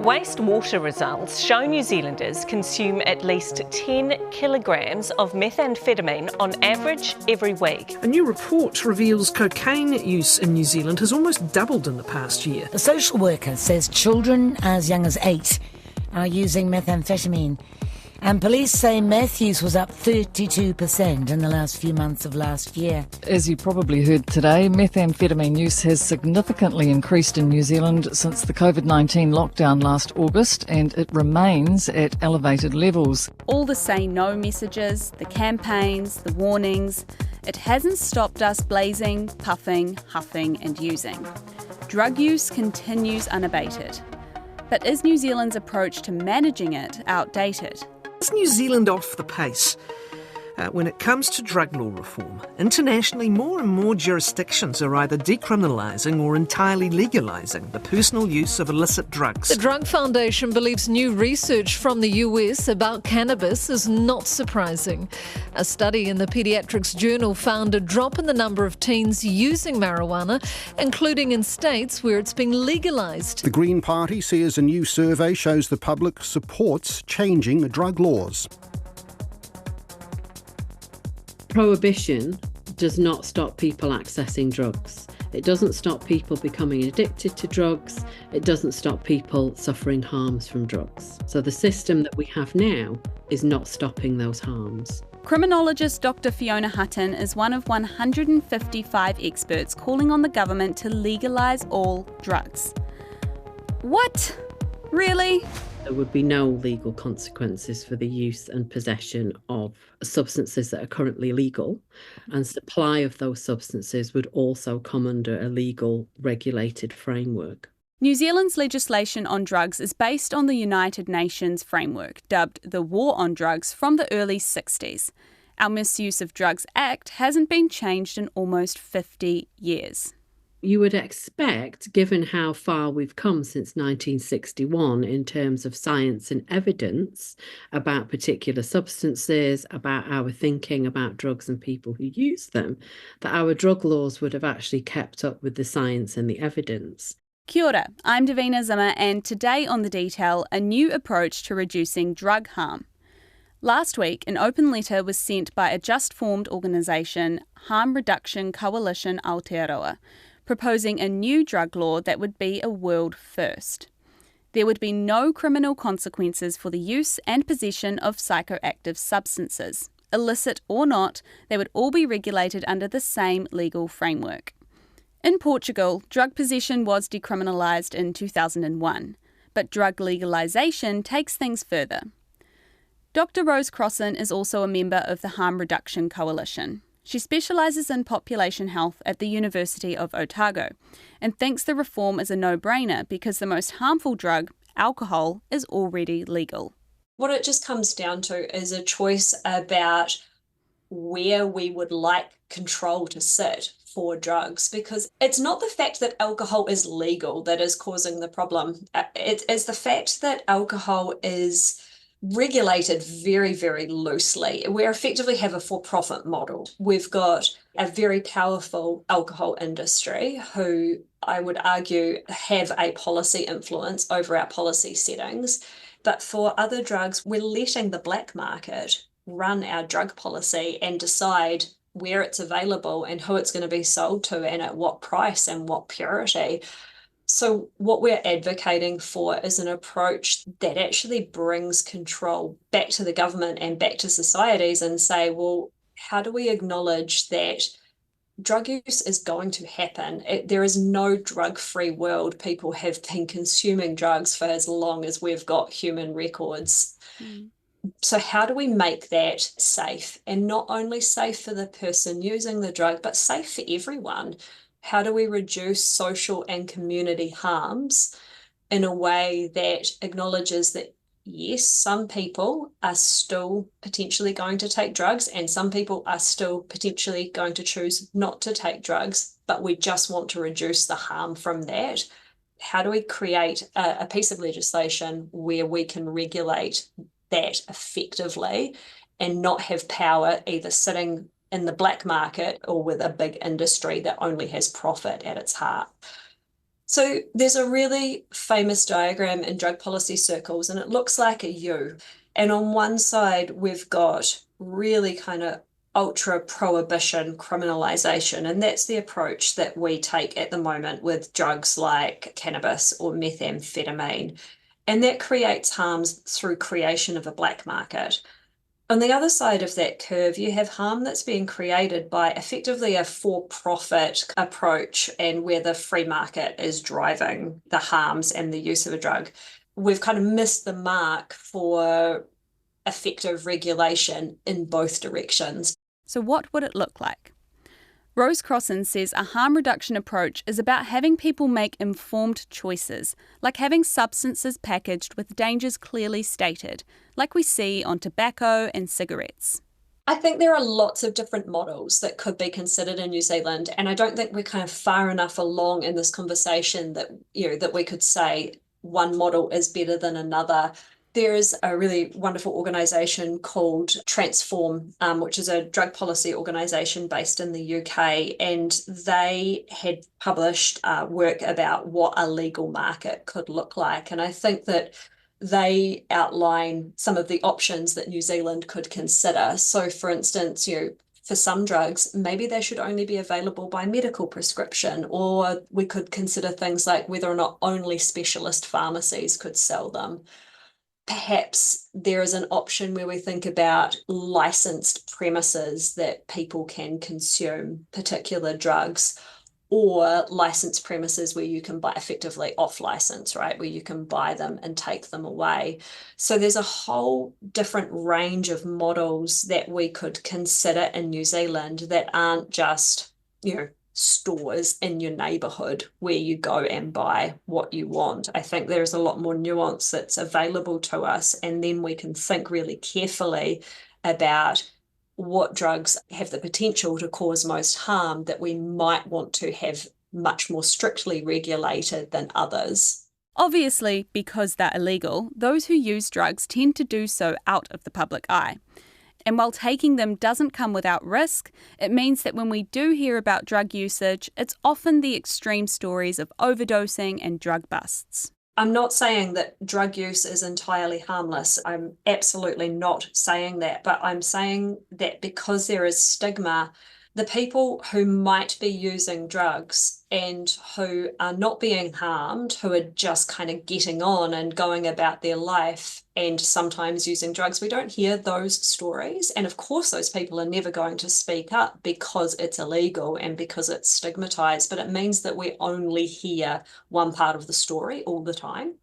Wastewater results show New Zealanders consume at least 10 kilograms of methamphetamine on average every week. A new report reveals cocaine use in New Zealand has almost doubled in the past year. A social worker says children as young as 8 are using methamphetamine. And police say meth use was up 32% in the last few months of last year. As you probably heard today, methamphetamine use has significantly increased in New Zealand since the COVID-19 lockdown last August, and it remains at elevated levels. All the say no messages, the campaigns, the warnings, it hasn't stopped us blazing, puffing, huffing and using. Drug use continues unabated. But is New Zealand's approach to managing it outdated? Is New Zealand off the pace? When it comes to drug law reform, internationally more and more jurisdictions are either decriminalising or entirely legalising the personal use of illicit drugs. The Drug Foundation believes new research from the US about cannabis is not surprising. A study in the Paediatrics Journal found a drop in the number of teens using marijuana, including in states where it's been legalised. The Green Party says a new survey shows the public supports changing drug laws. Prohibition does not stop people accessing drugs. It doesn't stop people becoming addicted to drugs. It doesn't stop people suffering harms from drugs. So the system that we have now is not stopping those harms. Criminologist Dr. Fiona Hutton is one of 155 experts calling on the government to legalise all drugs. What? Really? There would be no legal consequences for the use and possession of substances that are currently legal, and supply of those substances would also come under a legal regulated framework. New Zealand's legislation on drugs is based on the United Nations framework, dubbed the War on Drugs, from the early 60s. Our Misuse of Drugs Act hasn't been changed in almost 50 years. You would expect, given how far we've come since 1961 in terms of science and evidence about particular substances, about our thinking about drugs and people who use them, that our drug laws would have actually kept up with the science and the evidence. Kia ora, I'm Davina Zimmer, and today on The Detail, a new approach to reducing drug harm. Last week, an open letter was sent by a just-formed organisation, Harm Reduction Coalition Aotearoa, proposing a new drug law that would be a world first. There would be no criminal consequences for the use and possession of psychoactive substances. Illicit or not, they would all be regulated under the same legal framework. In Portugal, drug possession was decriminalised in 2001, but drug legalisation takes things further. Dr. Rose Crossan is also a member of the Harm Reduction Coalition. She specialises in population health at the University of Otago and thinks the reform is a no-brainer because the most harmful drug, alcohol, is already legal. What it just comes down to is a choice about where we would like control to sit for drugs, because it's not the fact that alcohol is legal that is causing the problem. It is the fact that alcohol is regulated very, very loosely. We effectively have a for-profit model. We've got a very powerful alcohol industry who, I would argue, have a policy influence over our policy settings. But for other drugs, we're letting the black market run our drug policy and decide where it's available and who it's going to be sold to and at what price and what purity. So what we're advocating for is an approach that actually brings control back to the government and back to societies and say, well, how do we acknowledge that drug use is going to happen? There is no drug-free world. People have been consuming drugs for as long as we've got human records. So how do we make that safe? And not only safe for the person using the drug, but safe for everyone. How do we reduce social and community harms in a way that acknowledges that, yes, some people are still potentially going to take drugs and some people are still potentially going to choose not to take drugs, but we just want to reduce the harm from that? How do we create a piece of legislation where we can regulate that effectively and not have power either sitting in the black market or with a big industry that only has profit at its heart? So there's a really famous diagram in drug policy circles, and it looks like a U. And on one side, we've got really kind of ultra prohibition criminalization. And that's the approach that we take at the moment with drugs like cannabis or methamphetamine. And that creates harms through creation of a black market. On the other side of that curve, you have harm that's being created by effectively a for-profit approach and where the free market is driving the harms and the use of a drug. We've kind of missed the mark for effective regulation in both directions. So what would it look like? Rose Crossan says a harm reduction approach is about having people make informed choices, like having substances packaged with dangers clearly stated, like we see on tobacco and cigarettes. I think there are lots of different models that could be considered in New Zealand, and I don't think we're kind of far enough along in this conversation that, that we could say one model is better than another. There is a really wonderful organisation called Transform, which is a drug policy organisation based in the UK, and they had published work about what a legal market could look like. And I think that they outline some of the options that New Zealand could consider. So, for instance, for some drugs, maybe they should only be available by medical prescription, or we could consider things like whether or not only specialist pharmacies could sell them. Perhaps there is an option where we think about licensed premises that people can consume particular drugs, or licensed premises where you can buy effectively off license, right? Where you can buy them and take them away. So there's a whole different range of models that we could consider in New Zealand that aren't just, stores in your neighborhood where you go and buy what you want. I think there's a lot more nuance that's available to us, and then we can think really carefully about what drugs have the potential to cause most harm that we might want to have much more strictly regulated than others. Obviously, because they're illegal, those who use drugs tend to do so out of the public eye. And while taking them doesn't come without risk, it means that when we do hear about drug usage, it's often the extreme stories of overdosing and drug busts. I'm not saying that drug use is entirely harmless. I'm absolutely not saying that, but I'm saying that because there is stigma, the people who might be using drugs and who are not being harmed, who are just kind of getting on and going about their life and sometimes using drugs, we don't hear those stories. And of course, those people are never going to speak up because it's illegal and because it's stigmatized, but it means that we only hear one part of the story all the time.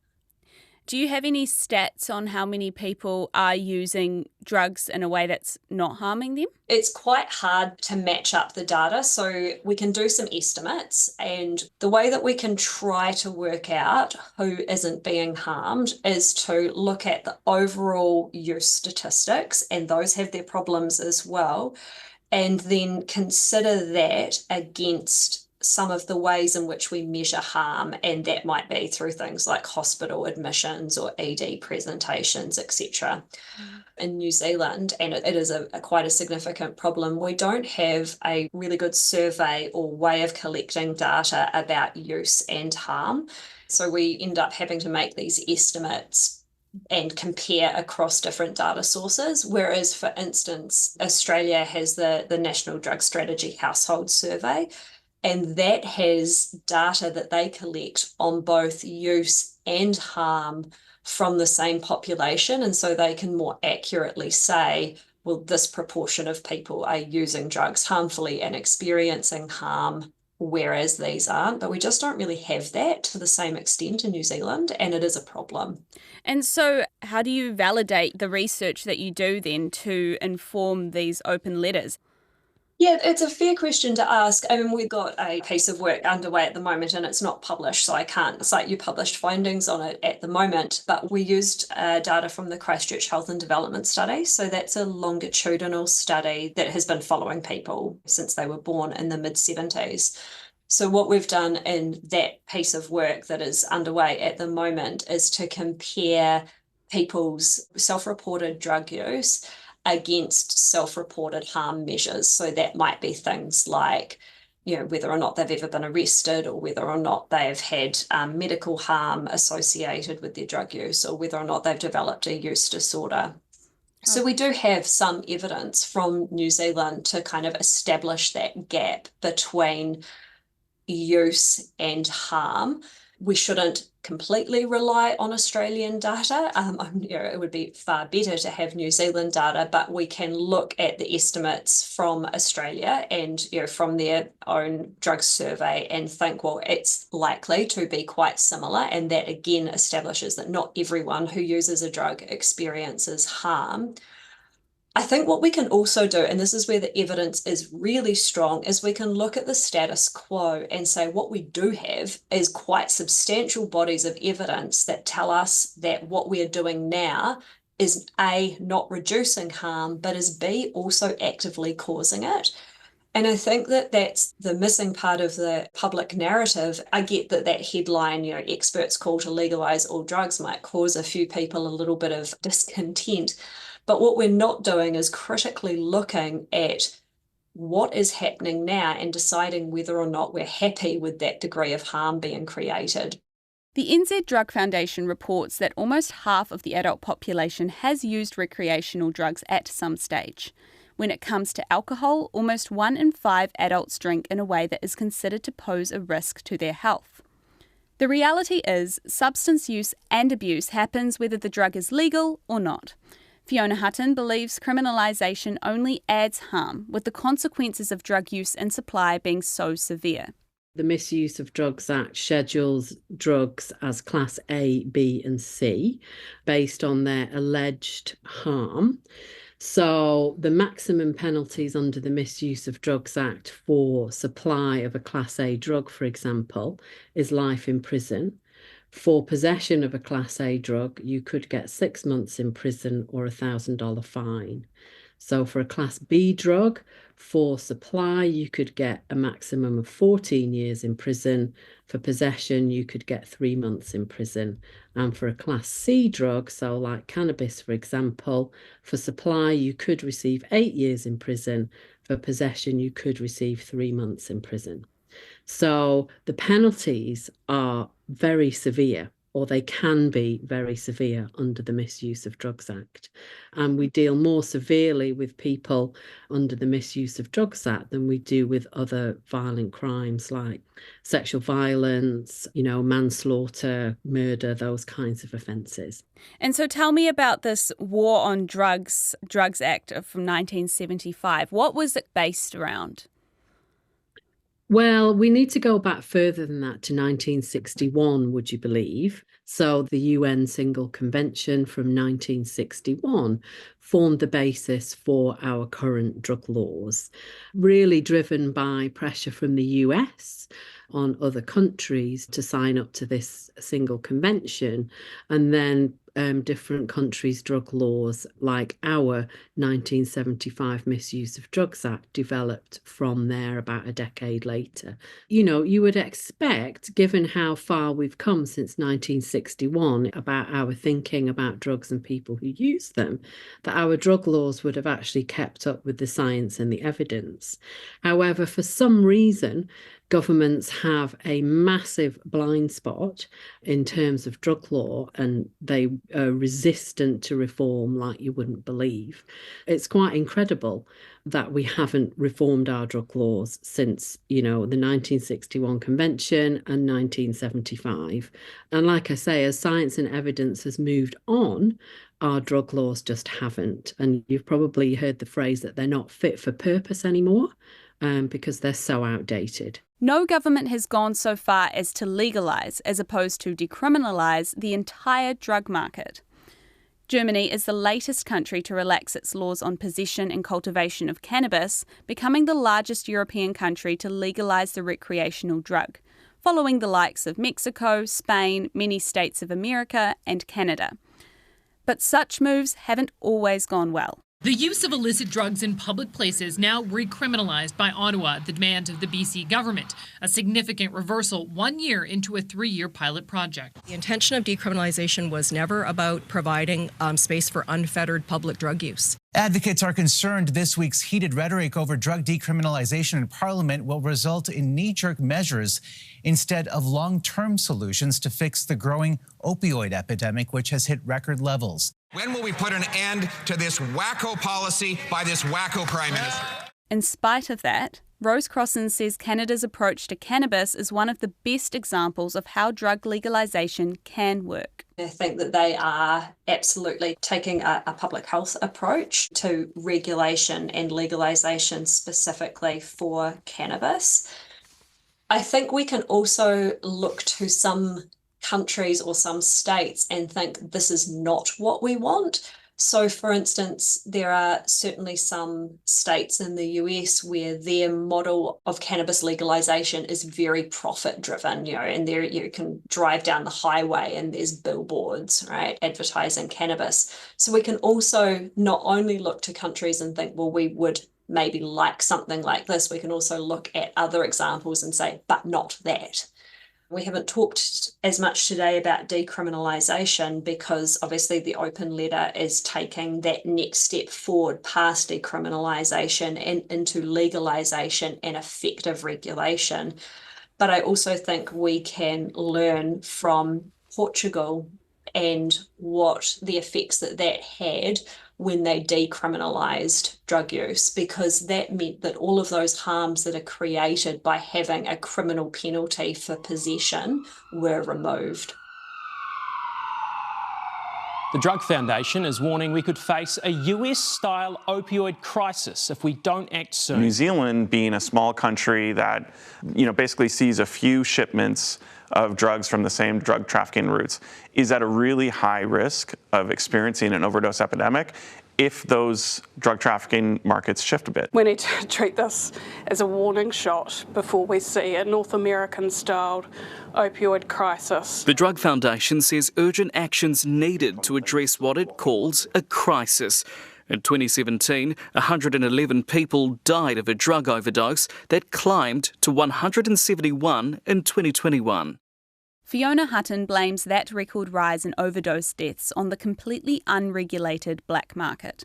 Do you have any stats on how many people are using drugs in a way that's not harming them? It's quite hard to match up the data, so we can do some estimates, and the way that we can try to work out who isn't being harmed is to look at the overall use statistics, and those have their problems as well, and then consider that against some of the ways in which we measure harm, and that might be through things like hospital admissions or ED presentations, etc. In New Zealand, and it is quite a significant problem, we don't have a really good survey or way of collecting data about use and harm. So we end up having to make these estimates and compare across different data sources, whereas, for instance, Australia has the National Drug Strategy Household Survey, and that has data that they collect on both use and harm from the same population. And so they can more accurately say, well, this proportion of people are using drugs harmfully and experiencing harm, whereas these aren't. But we just don't really have that to the same extent in New Zealand, and it is a problem. And so how do you validate the research that you do then to inform these open letters? Yeah, it's a fair question to ask. I mean, we've got a piece of work underway at the moment and it's not published, so I can't cite you published findings on it at the moment, but we used data from the Christchurch Health and Development Study. So that's a longitudinal study that has been following people since they were born in the mid-70s. So what we've done in that piece of work that is underway at the moment is to compare people's self-reported drug use against self-reported harm measures. So that might be things like whether or not they've ever been arrested, or whether or not they've had medical harm associated with their drug use, or whether or not they've developed a use disorder. So we do have some evidence from New Zealand to kind of establish that gap between use and harm. We shouldn't completely rely on Australian data. It would be far better to have New Zealand data, but we can look at the estimates from Australia and from their own drug survey and think, well, it's likely to be quite similar. And that again establishes that not everyone who uses a drug experiences harm. I think what we can also do, and this is where the evidence is really strong, is we can look at the status quo and say what we do have is quite substantial bodies of evidence that tell us that what we're doing now is A, not reducing harm, but is B, also actively causing it. And I think that that's the missing part of the public narrative. I get that headline, experts call to legalise all drugs, might cause a few people a little bit of discontent. But what we're not doing is critically looking at what is happening now and deciding whether or not we're happy with that degree of harm being created. The NZ Drug Foundation reports that almost half of the adult population has used recreational drugs at some stage. When it comes to alcohol, almost 1 in 5 adults drink in a way that is considered to pose a risk to their health. The reality is, substance use and abuse happens whether the drug is legal or not. Fiona Hutton believes criminalisation only adds harm, with the consequences of drug use and supply being so severe. The Misuse of Drugs Act schedules drugs as Class A, B and C based on their alleged harm. So the maximum penalties under the Misuse of Drugs Act for supply of a Class A drug, for example, is life in prison. For possession of a Class A drug, you could get 6 months in prison or $1,000 fine. So for a Class B drug, for supply, you could get a maximum of 14 years in prison. For possession, you could get 3 months in prison. And for a Class C drug, so like cannabis, for example, for supply, you could receive 8 years in prison. For possession, you could receive 3 months in prison. So the penalties are very severe, or they can be very severe under the Misuse of Drugs Act. And we deal more severely with people under the Misuse of Drugs Act than we do with other violent crimes like sexual violence, manslaughter, murder, those kinds of offences. And so tell me about this War on Drugs Act from 1975. What was it based around? Well, we need to go back further than that to 1961, would you believe? So the UN Single Convention from 1961 formed the basis for our current drug laws, really driven by pressure from the US on other countries to sign up to this single convention, and then different countries' drug laws, like our 1975 Misuse of Drugs Act, developed from there about a decade later. You would expect, given how far we've come since 1961 about our thinking about drugs and people who use them, that our drug laws would have actually kept up with the science and the evidence. However, for some reason, governments have a massive blind spot in terms of drug law, and they are resistant to reform like you wouldn't believe. It's quite incredible that we haven't reformed our drug laws since, the 1961 Convention and 1975. And like I say, as science and evidence has moved on, our drug laws just haven't. And you've probably heard the phrase that they're not fit for purpose anymore, because they're so outdated. No government has gone so far as to legalise, as opposed to decriminalise, the entire drug market. Germany is the latest country to relax its laws on possession and cultivation of cannabis, becoming the largest European country to legalise the recreational drug, following the likes of Mexico, Spain, many states of America and Canada. But such moves haven't always gone well. The use of illicit drugs in public places now recriminalised by Ottawa at the demand of the BC government, a significant reversal 1 year into a 3-year pilot project. The intention of decriminalisation was never about providing space for unfettered public drug use. Advocates are concerned this week's heated rhetoric over drug decriminalization in Parliament will result in knee-jerk measures instead of long-term solutions to fix the growing opioid epidemic, which has hit record levels. When will we put an end to this wacko policy by this wacko Prime Minister? In spite of that, Rose Crossan says Canada's approach to cannabis is one of the best examples of how drug legalisation can work. I think that they are absolutely taking a public health approach to regulation and legalisation specifically for cannabis. I think we can also look to some countries or some states and think this is not what we want. So, for instance, there are certainly some states in the US where their model of cannabis legalization is very profit driven, and there you can drive down the highway and there's billboards, right, advertising cannabis. So we can also not only look to countries and think, well, we would maybe like something like this, we can also look at other examples and say, but not that. We haven't talked as much today about decriminalisation because obviously the open letter is taking that next step forward past decriminalisation and into legalisation and effective regulation. But I also think we can learn from Portugal and what the effects that had when they decriminalised drug use, because that meant that all of those harms that are created by having a criminal penalty for possession were removed. The Drug Foundation is warning we could face a US-style opioid crisis if we don't act soon. New Zealand, being a small country that, basically sees a few shipments of drugs from the same drug trafficking routes, is at a really high risk of experiencing an overdose epidemic if those drug trafficking markets shift a bit. We need to treat this as a warning shot before we see a North American-styled opioid crisis. The Drug Foundation says urgent action's needed to address what it calls a crisis. In 2017, 111 people died of a drug overdose that climbed to 171 in 2021. Fiona Hutton blames that record rise in overdose deaths on the completely unregulated black market.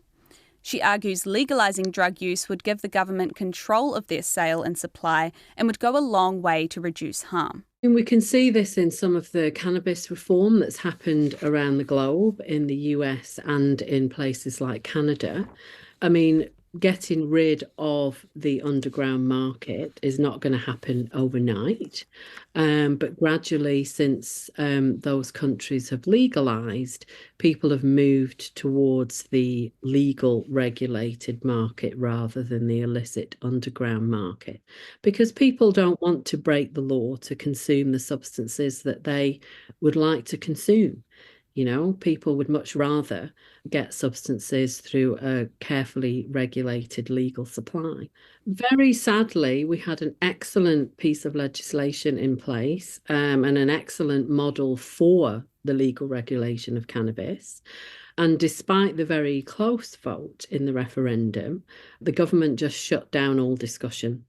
She argues legalising drug use would give the government control of their sale and supply and would go a long way to reduce harm. And we can see this in some of the cannabis reform that's happened around the globe, in the US and in places like Canada. Getting rid of the underground market is not going to happen overnight. But gradually, since those countries have legalised, people have moved towards the legal regulated market rather than the illicit underground market, because people don't want to break the law to consume the substances that they would like to consume. People would much rather get substances through a carefully regulated legal supply. Very sadly, we had an excellent piece of legislation in place and an excellent model for the legal regulation of cannabis. And despite the very close vote in the referendum, the government just shut down all discussion.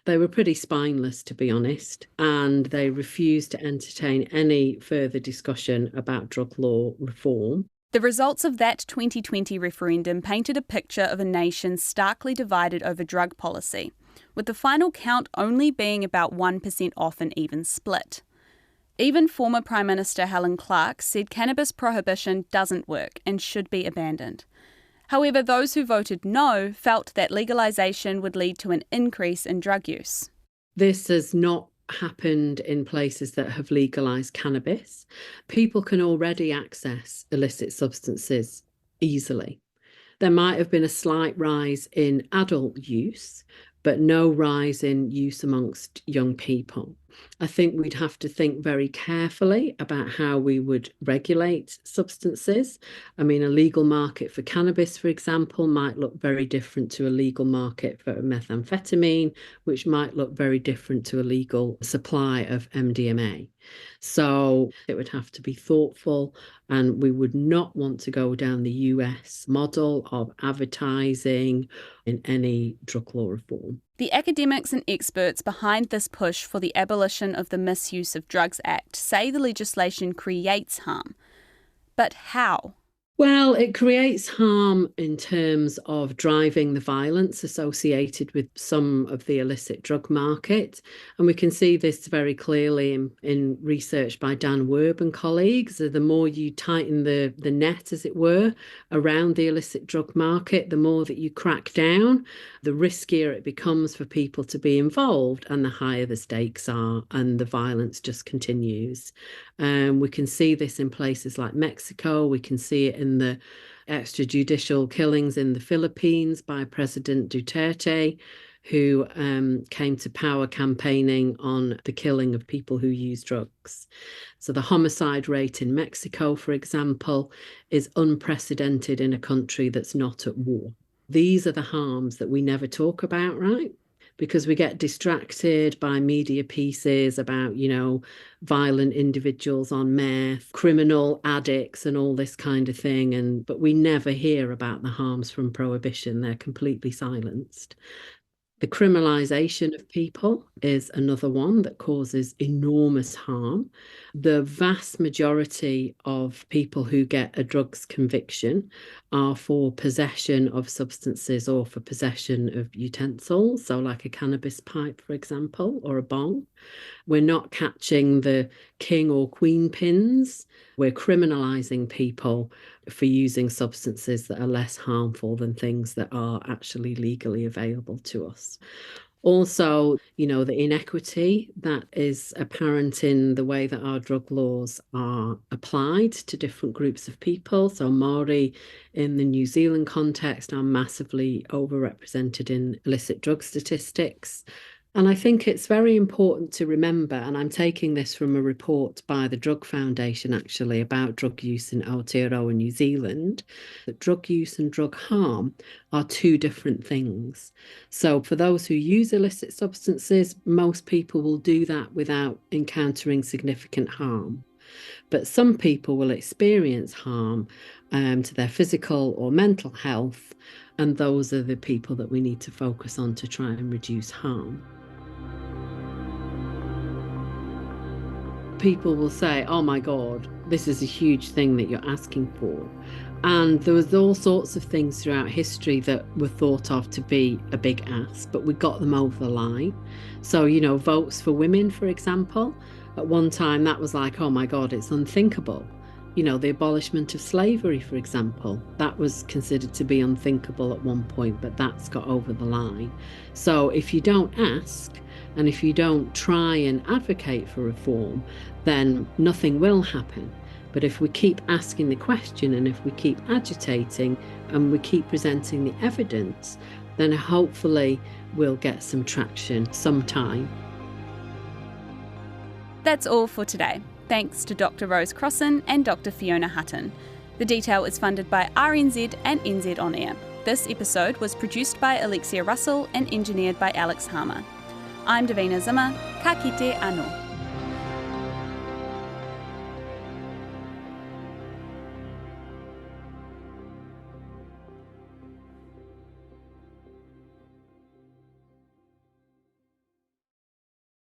They were pretty spineless, to be honest, and they refused to entertain any further discussion about drug law reform. The results of that 2020 referendum painted a picture of a nation starkly divided over drug policy, with the final count only being about 1% off an even split. Even former Prime Minister Helen Clark said cannabis prohibition doesn't work and should be abandoned. However, those who voted no felt that legalisation would lead to an increase in drug use. This has not happened in places that have legalised cannabis. People can already access illicit substances easily. There might have been a slight rise in adult use, but no rise in use amongst young people. I think we'd have to think very carefully about how we would regulate substances. A legal market for cannabis, for example, might look very different to a legal market for methamphetamine, which might look very different to a legal supply of MDMA. So it would have to be thoughtful, and we would not want to go down the US model of advertising in any drug law reform. The academics and experts behind this push for the abolition of the Misuse of Drugs Act say the legislation creates harm. But how? Well, it creates harm in terms of driving the violence associated with some of the illicit drug market. And we can see this very clearly in research by Dan Werb and colleagues. The more you tighten the net, as it were, around the illicit drug market, the more that you crack down, the riskier it becomes for people to be involved and the higher the stakes are, and the violence just continues. We can see this in places like Mexico. We can see it in the extrajudicial killings in the Philippines by President Duterte, who came to power campaigning on the killing of people who use drugs. So the homicide rate in Mexico, for example, is unprecedented in a country that's not at war. These are the harms that we never talk about, right? Because we get distracted by media pieces about, violent individuals on meth, criminal addicts and all this kind of thing. But we never hear about the harms from prohibition. They're completely silenced. The criminalisation of people is another one that causes enormous harm. The vast majority of people who get a drugs conviction are for possession of substances or for possession of utensils, so like a cannabis pipe, for example, or a bong. We're not catching the king or queen pins. We're criminalising people for using substances that are less harmful than things that are actually legally available to us. Also, the inequity that is apparent in the way that our drug laws are applied to different groups of people. So Maori in the New Zealand context are massively overrepresented in illicit drug statistics. And I think it's very important to remember, and I'm taking this from a report by the Drug Foundation actually about drug use in Aotearoa, New Zealand, that drug use and drug harm are two different things. So for those who use illicit substances, most people will do that without encountering significant harm. But some people will experience harm to their physical or mental health, and those are the people that we need to focus on to try and reduce harm. People will say, oh my God, this is a huge thing that you're asking for. And there was all sorts of things throughout history that were thought of to be a big ask, but we got them over the line. So, votes for women, for example, at one time that was like, oh my God, it's unthinkable. The abolishment of slavery, for example, that was considered to be unthinkable at one point, but that's got over the line. So if you don't ask, and if you don't try and advocate for reform, then nothing will happen. But if we keep asking the question, and if we keep agitating, and we keep presenting the evidence, then hopefully we'll get some traction sometime. That's all for today. Thanks to Dr. Rose Crossan and Dr. Fiona Hutton. The Detail is funded by RNZ and NZ On Air. This episode was produced by Alexia Russell and engineered by Alex Harmer. I'm Davina Zimmer. Ka kite anō.